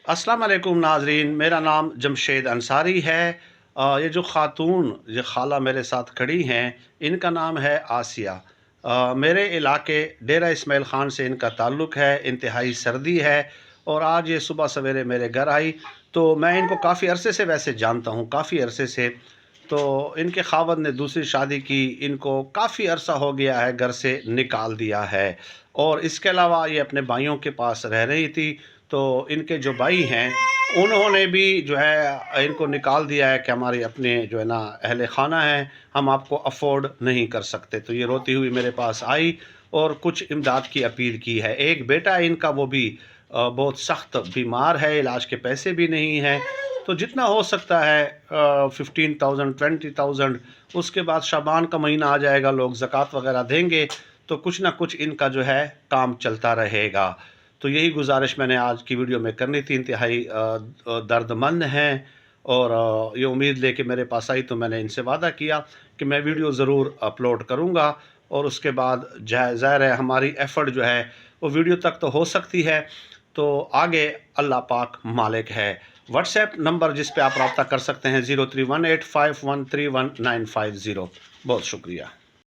अस्सलाम वालेकुम नाजरीन, मेरा नाम जमशेद अंसारी है। ये जो ख़ातून ये ख़ाला मेरे साथ खड़ी हैं, इनका नाम है आसिया। मेरे इलाके डेरा इस्माइल ख़ान से इनका ताल्लुक़ है। इंतहाई सर्दी है और आज ये सुबह सवेरे मेरे घर आई, तो मैं इनको काफ़ी अरसे से वैसे जानता हूँ, काफ़ी अरसे से। तो इनके ख़ावंद ने दूसरी शादी की, इनको काफ़ी अरसा हो गया है घर से निकाल दिया है। और इसके अलावा ये अपने भाइयों के पास रह रही थी, तो इनके जो भाई हैं उन्होंने भी जो है इनको निकाल दिया है कि हमारे अपने जो है ना अहले खाना हैं, हम आपको अफोर्ड नहीं कर सकते। तो ये रोती हुई मेरे पास आई और कुछ इमदाद की अपील की है। एक बेटा है इनका, वो भी बहुत सख्त बीमार है, इलाज के पैसे भी नहीं हैं। तो जितना हो सकता है 15,000 20,000, उसके बाद शाबान का महीना आ जाएगा, लोग ज़कात वगैरह देंगे, तो कुछ ना कुछ इनका जो है काम चलता रहेगा। तो यही गुजारिश मैंने आज की वीडियो में करनी थी। इंतहाई दर्दमंद हैं और ये उम्मीद लेके मेरे पास आई, तो मैंने इनसे वादा किया कि मैं वीडियो ज़रूर अपलोड करूँगा। और उसके बाद ज़ाहिर है हमारी एफ़र्ट जो है वो वीडियो तक तो हो सकती है, तो आगे अल्लाह पाक मालिक है। व्हाट्सएप नंबर जिस पे आप रब्ता कर सकते हैं 031851313950। बहुत शुक्रिया।